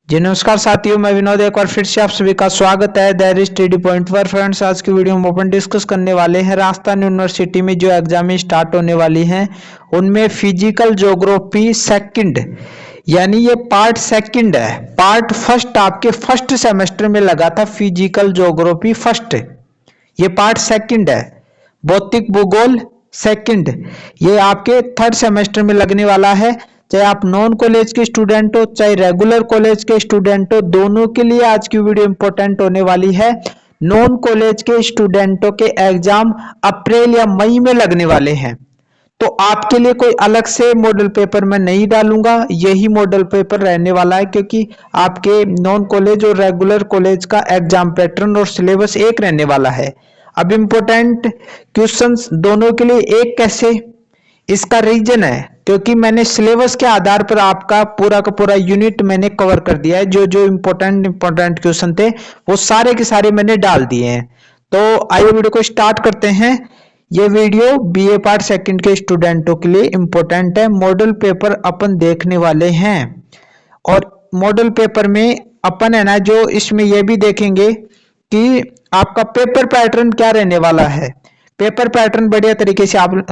जी नमस्कार साथियों, मैं विनोद एक बार फिर से आप सभी का स्वागत है दैर स्टडी पॉइंट पर। फ्रेंड्स, आज की वीडियो में अपन डिस्कस करने वाले हैं राजस्थान यूनिवर्सिटी में जो एग्जाम स्टार्ट होने वाली हैं उनमें फिजिकल ज्योग्राफी सेकंड, यानी ये पार्ट सेकंड है। पार्ट फर्स्ट आपके फर्स्ट सेमेस्टर में लगा था फिजिकल ज्योग्राफी फर्स्ट, ये पार्ट सेकंड है। भौतिक भूगोल सेकंड, ये आपके थर्ड सेमेस्टर में लगने वाला है। चाहे आप नॉन कॉलेज के स्टूडेंट हो चाहे रेगुलर कॉलेज के स्टूडेंट हो, दोनों के लिए आज की वीडियो इंपॉर्टेंट होने वाली है। नॉन कॉलेज के स्टूडेंटों के एग्जाम अप्रैल या मई में लगने वाले हैं, तो आपके लिए कोई अलग से मॉडल पेपर मैं नहीं डालूंगा, यही मॉडल पेपर रहने वाला है, क्योंकि आपके नॉन कॉलेज और रेगुलर कॉलेज का एग्जाम पैटर्न और सिलेबस एक रहने वाला है। अब इंपॉर्टेंट क्वेश्चंस दोनों के लिए एक कैसे, इसका रीजन है क्योंकि मैंने सिलेबस के आधार पर आपका पूरा का पूरा यूनिट मैंने कवर कर दिया है। जो जो इंपॉर्टेंट क्वेश्चन थे वो सारे के सारे मैंने डाल दिए हैं। तो आइए वीडियो को स्टार्ट करते हैं। ये वीडियो बीए पार्ट सेकंड के स्टूडेंटों के लिए इंपॉर्टेंट है। मॉडल पेपर अपन देखने वाले हैं और मॉडल पेपर में अपन है ना, जो इसमें यह भी देखेंगे कि आपका पेपर पैटर्न क्या रहने वाला है। पेपर पैटर्न बढ़िया तरीके से आप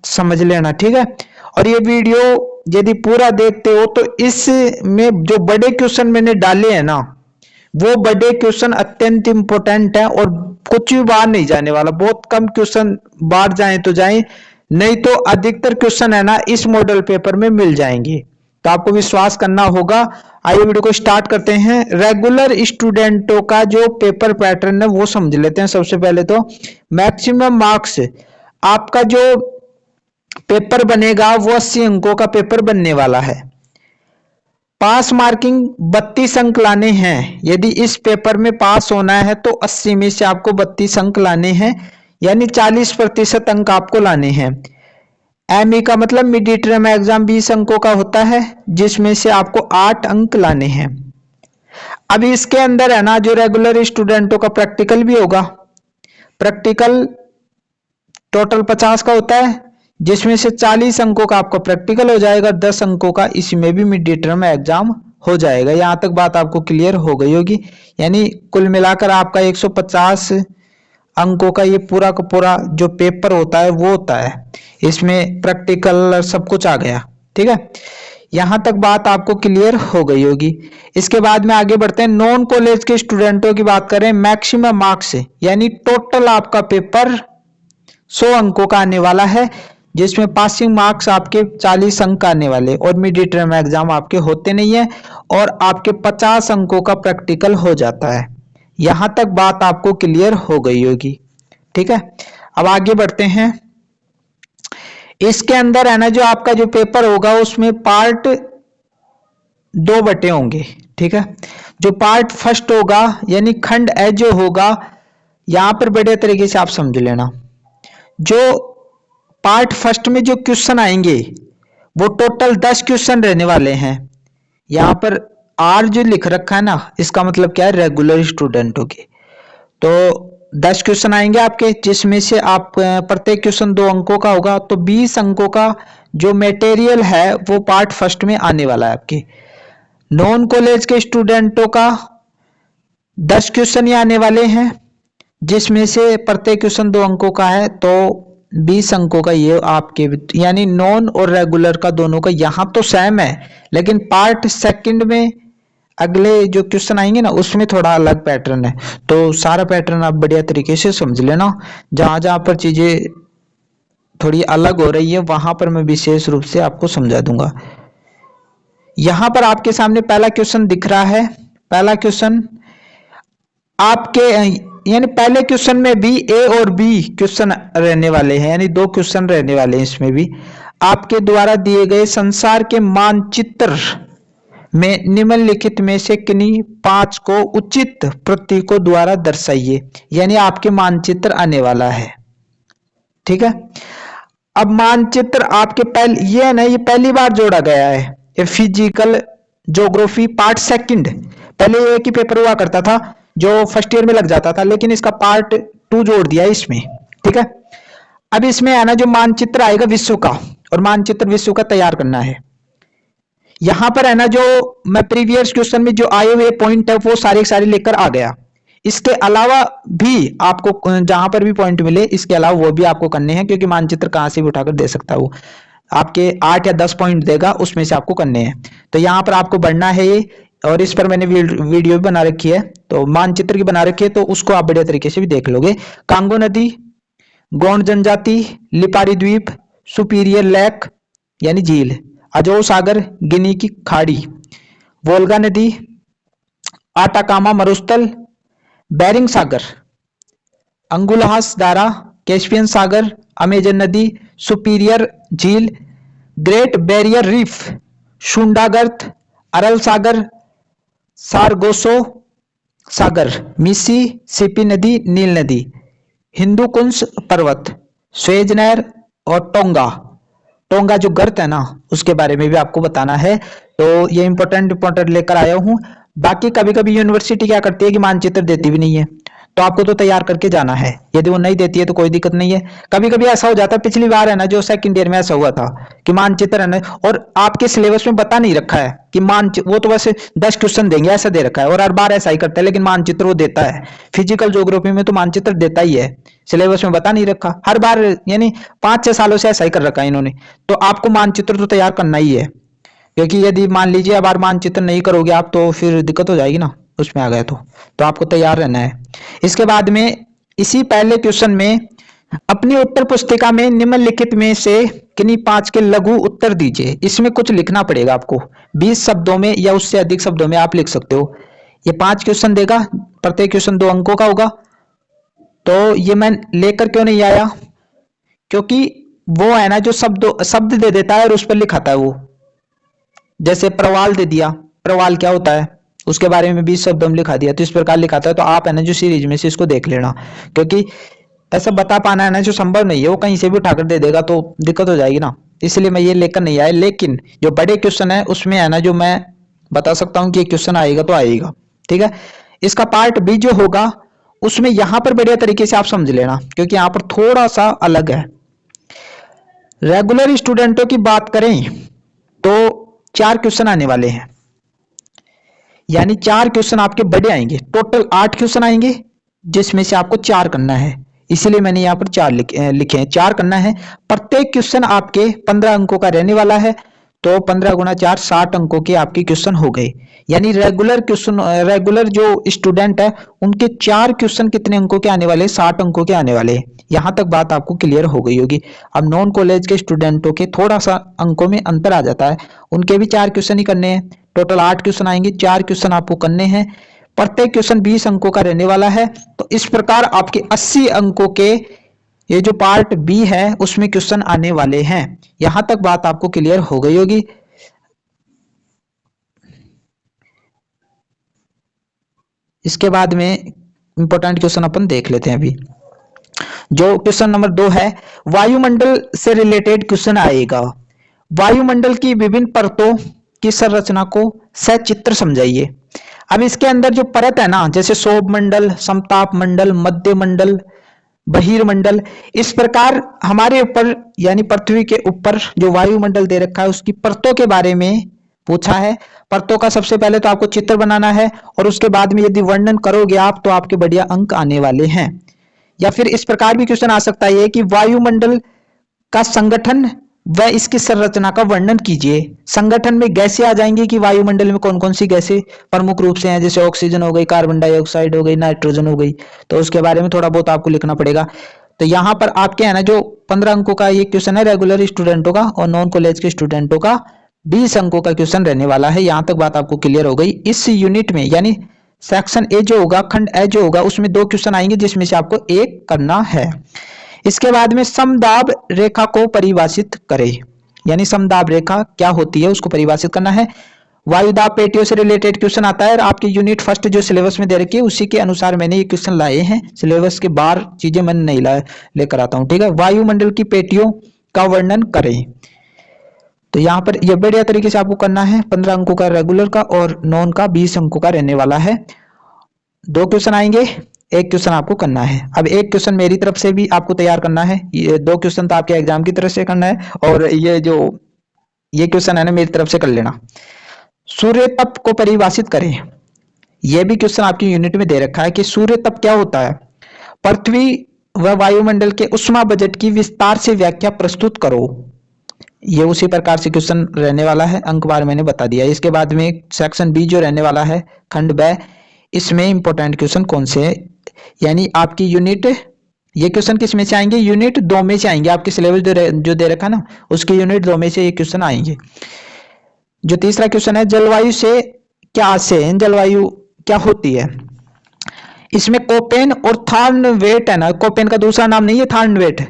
समझ लेना, ठीक है। और ये वीडियो यदि पूरा देखते हो तो इसमें जो बड़े क्वेश्चन मैंने डाले हैं ना, वो बड़े क्वेश्चन अत्यंत इंपॉर्टेंट है और कुछ भी बाहर नहीं जाने वाला। बहुत कम क्वेश्चन बाहर जाए तो जाए, नहीं तो अधिकतर क्वेश्चन है ना इस मॉडल पेपर में मिल जाएंगे। तो आपको विश्वास करना होगा। आइए वीडियो को स्टार्ट करते हैं। रेगुलर स्टूडेंटों का जो पेपर पैटर्न है वो समझ लेते हैं। सबसे पहले तो मैक्सिमम मार्क्स, आपका जो पेपर बनेगा वो 80 अंकों का पेपर बनने वाला है। पास मार्किंग 32 अंक लाने हैं। यदि इस पेपर में पास होना है तो 80 में से आपको 32 अंक लाने हैं, यानी 40% अंक आपको लाने हैं। एमई का मतलब मिड टर्म एग्जाम 20 अंकों का होता है, जिसमें से आपको 8 अंक लाने हैं। अब इसके अंदर है ना, जो रेगुलर स्टूडेंटों का प्रैक्टिकल भी होगा। प्रैक्टिकल टोटल 50 का होता है, जिसमें से 40 अंकों का आपका प्रैक्टिकल हो जाएगा, 10 अंकों का इसमें भी मिड टर्म एग्जाम हो जाएगा। यहां तक बात आपको क्लियर हो गई होगी। यानी कुल मिलाकर आपका 150 अंकों का ये पूरा का पूरा जो पेपर होता है वो होता है। इसमें प्रैक्टिकल सब कुछ आ गया, ठीक है। यहां तक बात आपको क्लियर हो गई होगी। इसके बाद में आगे बढ़ते हैं। नॉन कॉलेज के स्टूडेंटों की बात करें, मैक्सिमम मार्क्स यानी टोटल आपका पेपर 100 अंकों का आने वाला है, जिसमें पासिंग मार्क्स आपके 40 अंक आने वाले और मिड टर्म एग्जाम आपके होते नहीं है और आपके 50 अंकों का प्रैक्टिकल हो जाता है। यहां तक बात आपको क्लियर हो गई होगी, ठीक है। अब आगे बढ़ते हैं। इसके अंदर है ना, जो आपका जो पेपर होगा उसमें पार्ट 2 बटे होंगे, ठीक है। जो पार्ट फर्स्ट होगा यानी खंड ए जो होगा, यहां पर बढ़िया तरीके से आप समझ लेना। जो पार्ट फर्स्ट में जो क्वेश्चन आएंगे वो टोटल 10 क्वेश्चन रहने वाले हैं। यहां पर आर जो लिख रखा है ना, इसका मतलब क्या है, रेगुलर स्टूडेंटों के। तो 10 क्वेश्चन आएंगे आपके, जिसमें से आप प्रत्येक क्वेश्चन 2 अंकों का होगा, तो 20 अंकों का जो मटेरियल है वो पार्ट फर्स्ट में आने वाला है आपके। नॉन कॉलेज के स्टूडेंटों का 10 क्वेश्चन ही आने वाले हैं, जिसमें से प्रत्येक क्वेश्चन 2 अंकों का है, तो 20 अंकों का ये आपके, यानी नॉन और रेगुलर का दोनों का यहां तो सेम है, लेकिन पार्ट सेकंड में अगले जो क्वेश्चन आएंगे ना उसमें थोड़ा अलग पैटर्न है। तो सारा पैटर्न आप बढ़िया तरीके से समझ लेना। जहां जहां पर चीजें थोड़ी अलग हो रही है वहां पर मैं विशेष रूप से आपको समझा दूंगा। यहां पर आपके सामने पहला क्वेश्चन दिख रहा है। पहला क्वेश्चन आपके, यानी पहले क्वेश्चन में भी ए और बी क्वेश्चन रहने वाले हैं, यानी 2 क्वेश्चन रहने वाले हैं। इसमें भी आपके द्वारा दिए गए संसार के मानचित्र में निम्नलिखित में से किन्हीं 5 को उचित प्रतीकों द्वारा दर्शाइए, यानी आपके मानचित्र आने वाला है, ठीक है। अब मानचित्र आपके पहले ये है ना, ये पहली बार जोड़ा गया है, ये फिजिकल ज्योग्राफी पार्ट सेकंड। पहले एक ही पेपर हुआ करता था जो फर्स्ट ईयर में लग जाता था, लेकिन इसका पार्ट 2 जोड़ दिया इसमें, ठीक है। अब इसमें है ना, जो मानचित्र आएगा विश्व का, और मानचित्र विश्व का तैयार करना है। यहां पर है ना, जो मैं प्रीवियस क्वेश्चन में जो आए हुए पॉइंट है वो सारे सारे लेकर आ गया। इसके अलावा भी आपको जहां पर भी पॉइंट मिले इसके अलावा वो भी आपको करने हैं, क्योंकि मानचित्र कहां से भी उठाकर दे सकता है वो। आपके 8 या 10 पॉइंट देगा, उसमें से आपको करने हैं। तो यहाँ पर आपको बढ़ना है ये, और इस पर मैंने वीडियो भी बना रखी है, तो मानचित्र की बना रखी है, तो उसको आप बढ़िया तरीके से भी देख लोगे। कांगो नदी, गोंड जनजाति, लिपारी द्वीप, सुपीरियर लेक यानी झील, अजो सागर, गिनी की खाड़ी, वोल्गा नदी, आटाकामा मरुस्थल, बेरिंग सागर, अंगुलहास दारा, कैस्पियन सागर, अमेजन नदी, सुपीरियर झील, ग्रेट बैरियर रीफ, शुंडागर्त, अरल सागर, सारगोसो सागर, मिसी सिपी नदी, नील नदी, हिंदू कुंज पर्वत, स्वेज नहर और टोंगा। टोंगा जो गर्त है ना, उसके बारे में भी आपको बताना है। तो ये इंपॉर्टेंट लेकर आया हूं। बाकी कभी कभी यूनिवर्सिटी क्या करती है कि मानचित्र देती भी नहीं है, तो आपको तो तैयार करके जाना है। यदि वो नहीं देती है तो कोई दिक्कत नहीं है। कभी कभी ऐसा हो जाता है, पिछली बार है ना जो सेकंड ईयर में ऐसा हुआ था कि मानचित्र है ना, और आपके सिलेबस में बता नहीं रखा है कि मानचित्र, वो तो वैसे 10 क्वेश्चन देंगे ऐसा दे रखा है, और हर बार ऐसा ही करता है, लेकिन मानचित्र वो देता है। फिजिकल ज्योग्राफी में तो मानचित्र देता ही है, सिलेबस में बता नहीं रखा हर बार, यानी 5-6 सालों से ऐसा ही कर रखा है इन्होंने। तो आपको मानचित्र तो तैयार करना ही है, क्योंकि यदि मान लीजिए अब बार मानचित्र नहीं करोगे आप तो फिर दिक्कत हो जाएगी ना, उसमें आ गया तो आपको तैयार रहना है। इसके बाद में इसी पहले क्वेश्चन में अपनी उत्तर पुस्तिका में निम्नलिखित में से किन्हीं 5 के लघु उत्तर दीजिए। इसमें कुछ लिखना पड़ेगा आपको, 20 शब्दों में या उससे अधिक शब्दों में आप लिख सकते हो। ये 5 क्वेश्चन देगा, प्रत्येक क्वेश्चन 2 अंकों का होगा। तो ये मैं लेकर क्यों नहीं आया, क्योंकि वो है ना जो शब्द दे देता है और उस पर लिखाता है वो। जैसे प्रवाल दे दिया, प्रवाल क्या होता है उसके बारे में 20 शब्दों में लिखा दिया, तो इस प्रकार लिखाता है। तो आप है ना जो सीरीज में से इसको देख लेना, क्योंकि ऐसा बता पाना है ना जो संभव नहीं है, वो कहीं से भी उठाकर दे देगा तो दिक्कत हो जाएगी ना, इसलिए मैं ये लेकर नहीं आया। लेकिन जो बड़े क्वेश्चन है उसमें है ना जो मैं बता सकता हूँ कि ये क्वेश्चन आएगा तो आएगा, ठीक है। इसका पार्ट बी जो होगा उसमें यहां पर बढ़िया तरीके से आप समझ लेना, क्योंकि यहां पर थोड़ा सा अलग है। रेगुलर स्टूडेंटों की बात करें तो 4 क्वेश्चन आने वाले हैं, यानी 4 क्वेश्चन आपके बड़े आएंगे। टोटल 8 क्वेश्चन आएंगे, जिसमें से आपको 4 करना है, इसीलिए मैंने यहाँ पर 4 लिखे हैं। 4 करना है, प्रत्येक क्वेश्चन आपके 15 अंकों का रहने वाला है। तो 15 गुना 4 60 अंकों के आपके क्वेश्चन हो गए। यानी रेगुलर जो स्टूडेंट है उनके 4 क्वेश्चन कितने अंकों के आने वाले, 60 अंकों के आने वाले। यहां तक बात आपको क्लियर हो गई होगी। अब नॉन कॉलेज के स्टूडेंटों के थोड़ा सा अंकों में अंतर आ जाता है, उनके भी 4 क्वेश्चन ही करने हैं। टोटल 8 क्वेश्चन आएंगे, 4 क्वेश्चन आपको करने हैं, प्रत्येक क्वेश्चन 20 अंकों का रहने वाला है। तो इस प्रकार आपके 80 अंकों के ये जो पार्ट बी है उसमें क्वेश्चन आने वाले हैं। यहां तक बात आपको क्लियर हो गई होगी। इसके बाद में इंपॉर्टेंट क्वेश्चन अपन देख लेते हैं अभी। जो क्वेश्चन नंबर 2 है, वायुमंडल से रिलेटेड क्वेश्चन आएगा। वायुमंडल की विभिन्न परतों की संरचना को सचित्र समझाइए। अब इसके अंदर जो परत है ना, जैसे सौभ मंडल, समताप मंडल, मध्य मंडल, बहिर्मंडल, इस प्रकार हमारे ऊपर यानी पृथ्वी के ऊपर जो वायुमंडल दे रखा है उसकी परतों के बारे में पूछा है। परतों का सबसे पहले तो आपको चित्र बनाना है, और उसके बाद में यदि वर्णन करोगे आप तो आपके बढ़िया अंक आने वाले हैं। या फिर इस प्रकार भी क्वेश्चन आ सकता है कि वायुमंडल का संगठन व इसकी संरचना का वर्णन कीजिए। संगठन में गैसें आ जाएंगी कि वायुमंडल में कौन कौन सी गैसें प्रमुख रूप से हैं, जैसे ऑक्सीजन हो गई, कार्बन डाइऑक्साइड हो गई, नाइट्रोजन हो गई, तो उसके बारे में थोड़ा बहुत आपको लिखना पड़ेगा। तो यहाँ पर आपके है ना जो 15 अंकों का ये क्वेश्चन है रेगुलर स्टूडेंटों का, और नॉन कॉलेज के स्टूडेंटों का 20 अंकों का क्वेश्चन रहने वाला है। यहाँ तक बात आपको क्लियर हो गई। इस यूनिट में यानी सेक्शन ए जो होगा, खंड ए जो होगा, उसमें 2 क्वेश्चन आएंगे जिसमें से आपको एक करना है। इसके बाद में समदाब रेखा को परिभाषित करें, यानी समदाब रेखा क्या होती है उसको परिभाषित करना है। वायुदाब पेटियों से रिलेटेड क्वेश्चन आता है, और आपकी यूनिट फर्स्ट जो सिलेबस में दे रखी है उसी के अनुसार मैंने ये क्वेश्चन लाए हैं। सिलेबस के बाहर चीजें मैंने नहीं लेकर आता हूं, ठीक है। वायुमंडल की पेटियों का वर्णन करें, तो यहाँ पर यह बढ़िया तरीके से आपको करना है। 15 अंकों का रेगुलर का और नॉन का 20 अंकों का रहने वाला है। 2 क्वेश्चन आएंगे, एक क्वेश्चन आपको करना है। अब एक क्वेश्चन मेरी तरफ से भी आपको तैयार करना है, ये 2 क्वेश्चन तो आपके एग्जाम की तरफ से करना है, और ये जो ये क्वेश्चन है ना, मेरी तरफ से कर लेना। सूर्य तप को परिभाषित करें। यह भी क्वेश्चन आपकी यूनिट में दे रखा है कि सूर्य तप क्या होता है। पृथ्वी व वायुमंडल के उष्मा बजट की विस्तार से व्याख्या प्रस्तुत करो। ये उसी प्रकार से क्वेश्चन रहने वाला है, अंक बार मैंने बता दिया। इसके बाद में सेक्शन बी जो रहने वाला है, खंड ब, इसमें इंपॉर्टेंट क्वेश्चन कौन से हैं, यानी आपकी यूनिट, ये क्वेश्चन किस में से आएंगे, यूनिट 2 में से आएंगे। आपके सिलेबस जो दे रखा ना, उसके यूनिट 2 में से ये क्वेश्चन आएंगे। जो तीसरा क्वेश्चन है, जलवायु से क्या आशय है, जलवायु क्या होती है। इसमें कोपेन और थार्नवेट है ना, कोपेन का दूसरा नाम नहीं है थार्नवेट,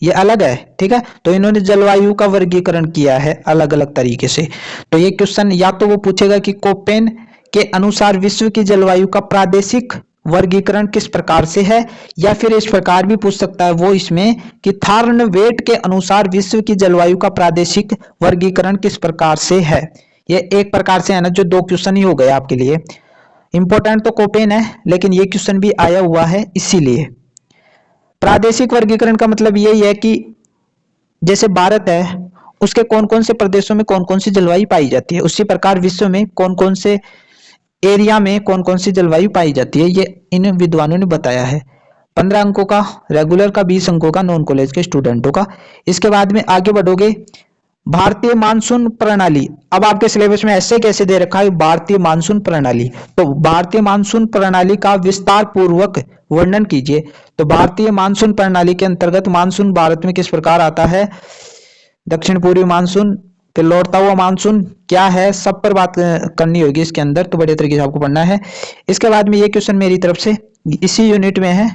ये अलग है, ठीक है। तो इन्होंने जलवायु का वर्गीकरण किया है अलग अलग तरीके से। तो ये क्वेश्चन या तो वो पूछेगा कि कोपेन के अनुसार विश्व की जलवायु का प्रादेशिक वर्गीकरण किस प्रकार से है, या फिर इस प्रकार भी पूछ सकता है वो इसमें कि थार्नवेट के अनुसार विश्व की जलवायु का प्रादेशिक वर्गीकरण किस प्रकार से है। ये एक प्रकार से है ना, जो 2 क्वेश्चन ही हो गए आपके लिए। इंपॉर्टेंट तो कोपेन है, लेकिन ये क्वेश्चन भी आया हुआ है इसीलिए। प्रादेशिक वर्गीकरण का मतलब यही है कि जैसे भारत है, उसके कौन कौन से प्रदेशों में कौन कौन सी जलवायु पाई जाती है, उसी प्रकार विश्व में कौन कौन से एरिया में कौन कौन सी जलवायु पाई जाती है, ये इन विद्वानों ने बताया है। 15 अंकों का रेगुलर का, 20 अंकों का नॉन कॉलेज के स्टूडेंटों का। इसके बाद में आगे बढ़ोगे, भारतीय मानसून प्रणाली। अब आपके सिलेबस में ऐसे कैसे दे रखा है भारतीय मानसून प्रणाली, तो भारतीय मानसून प्रणाली का विस्तार पूर्वक वर्णन कीजिए। तो भारतीय मानसून प्रणाली के अंतर्गत मानसून भारत में किस प्रकार आता है, दक्षिण पूर्वी मानसून, फिर लौटता हुआ मानसून क्या है, सब पर बात करनी होगी इसके अंदर, तो बड़े तरीके से आपको पढ़ना है। इसके बाद में ये क्वेश्चन मेरी तरफ से इसी यूनिट में है,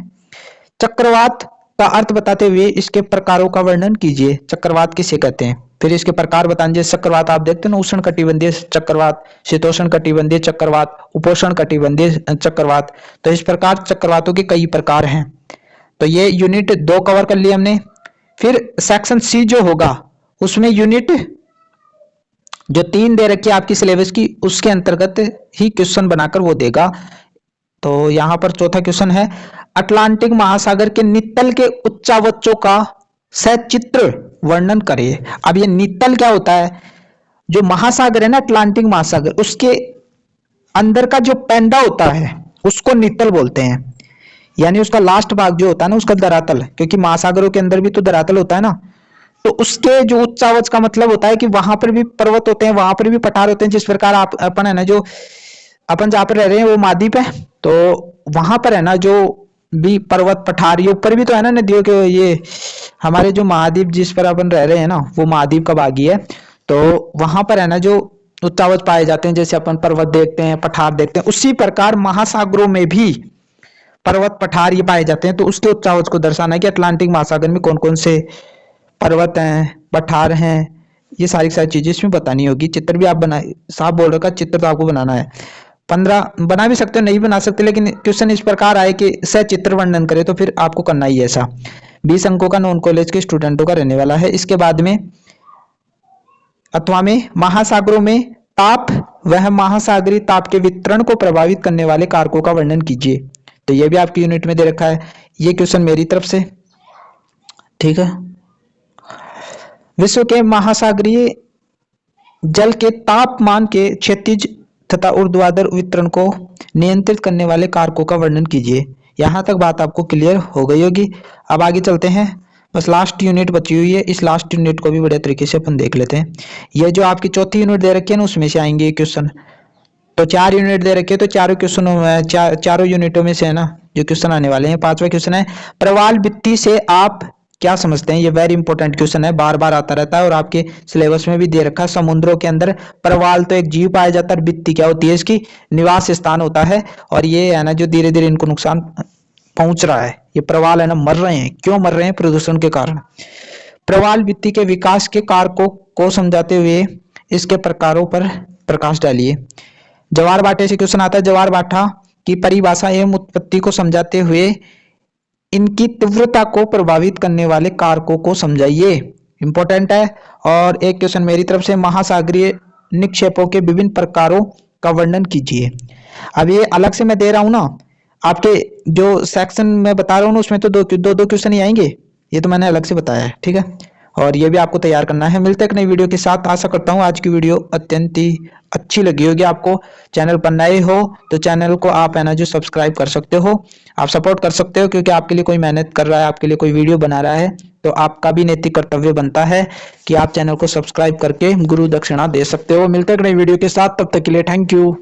चक्रवात का अर्थ बताते हुए इसके प्रकारों का वर्णन कीजिए। चक्रवात किसे कहते हैं, फिर इसके प्रकार बताएंगे। चक्रवात आप देखते हैं ना, उष्ण कटिबंधीय चक्रवात, शीतोष्ण कटिबंधीय चक्रवात, उपोष्ण कटिबंधीय चक्रवात। तो इस प्रकार चक्रवातों के कई प्रकार हैं। तो ये यूनिट 2 कवर कर लिया हमने। फिर सेक्शन सी जो होगा, उसमें यूनिट जो 3 दे रखी है आपकी सिलेबस की, उसके अंतर्गत ही क्वेश्चन बनाकर वो देगा। तो यहां पर चौथा क्वेश्चन है, अटलांटिक महासागर के नित्तल के उच्चावचों का सचित्र वर्णन करिए। अब ये नित्तल क्या होता है, जो महासागर है ना अटलांटिक महासागर, उसके अंदर का जो पैंदा होता है उसको नित्तल बोलते हैं, यानी उसका लास्ट भाग जो होता है ना, उसका धरातल, क्योंकि महासागरों के अंदर भी तो धरातल होता है ना। तो उसके जो उच्चावच का मतलब होता है कि वहां पर भी पर्वत होते हैं, वहां पर भी पठार होते हैं। जिस प्रकार आप अपन है ना, जो अपन जहां पर रह रहे हैं वो महाद्वीप है, तो वहां पर है ना जो भी पर्वत पठार, ये ऊपर भी तो है ना नदियों के, ये हमारे जो महाद्वीप जिस पर अपन रह रहे हैं ना, वो महाद्वीप का भाग ही है। तो वहां पर है ना जो उच्चावच पाए जाते हैं, जैसे अपन पर्वत देखते हैं, पठार देखते हैं, उसी प्रकार महासागरों में भी पर्वत पठार ये पाए जाते हैं। तो उसके उच्चावच को दर्शाना है कि अटलांटिक महासागर में कौन कौन से पर्वत हैं, पठार हैं, ये सारी चीजें इसमें बतानी होगी। चित्र भी आप बना, साफ बोल रखा, चित्र तो आपको बनाना है। 15 बना भी सकते हो, नहीं बना सकते, लेकिन क्वेश्चन इस प्रकार आए कि सचित्र वर्णन करे, तो फिर आपको करना ही ऐसा। 20 अंकों का नॉन कॉलेज के स्टूडेंटों का रहने वाला है। इसके बाद में अथवा में महासागरों में ताप वह महासागरीय ताप के वितरण को प्रभावित करने वाले कारकों का वर्णन कीजिए। तो ये भी आपकी यूनिट में दे रखा है, ये क्वेश्चन मेरी तरफ से, ठीक है। विश्व के महासागरीय जल के तापमान के क्षैतिज तथा ऊर्ध्वाधर वितरण को नियंत्रित करने वाले कारकों का वर्णन कीजिए। यहां तक बात आपको क्लियर हो गई होगी। अब आगे चलते हैं, बस लास्ट यूनिट बची हुई है, इस लास्ट यूनिट को भी बड़े तरीके से अपन देख लेते हैं। ये जो आपकी चौथी यूनिट दे रखी है ना, उसमें से आएंगे क्वेश्चन। तो 4 यूनिट दे रखे, तो चारों क्वेश्चनों में चारों यूनिटों में से है ना जो क्वेश्चन आने वाले हैं। 5वां क्वेश्चन है, प्रवाल भित्ति से आप क्या समझते हैं। ये वेरी इंपॉर्टेंट क्वेश्चन है, बार बार आता रहता है और आपके सिलेबस में भी दे रखा है। समुद्रों के अंदर प्रवाल तो एक जीव पाया जाता है, भित्ति क्या होती है, इसकी निवास स्थान होता है। और ये है ना जो धीरे धीरे इनको नुकसान पहुंच रहा है, ये प्रवाल है ना मर रहे हैं। क्यों मर रहे हैं, प्रदूषण के कारण। प्रवाल भित्ति के विकास के कारकों को समझाते हुए इसके प्रकारों पर प्रकाश डालिए। जवार बाटे से क्वेश्चन आता है, जवार बाटा की परिभाषा एवं उत्पत्ति को समझाते हुए इनकी तीव्रता को प्रभावित करने वाले कारकों को समझाइए। इंपॉर्टेंट है। और एक क्वेश्चन मेरी तरफ से, महासागरीय निक्षेपों के विभिन्न प्रकारों का वर्णन कीजिए। अब ये अलग से मैं दे रहा हूं ना, आपके जो सेक्शन में बता रहा हूं ना, उसमें तो दो क्वेश्चन ही आएंगे, ये तो मैंने अलग से बताया है, ठीक है। और ये भी आपको तैयार करना है। मिलते हैं एक नई वीडियो के साथ। आशा करता हूँ आज की वीडियो अत्यंत ही अच्छी लगी होगी आपको। चैनल पर नए हो तो चैनल को आप है ना जो सब्सक्राइब कर सकते हो, आप सपोर्ट कर सकते हो, क्योंकि आपके लिए कोई मेहनत कर रहा है, आपके लिए कोई वीडियो बना रहा है, तो आपका भी नैतिक कर्तव्य बनता है कि आप चैनल को सब्सक्राइब करके गुरु दक्षिणा दे सकते हो। मिलते हैं एक नई वीडियो के साथ, तब तक के लिए थैंक यू।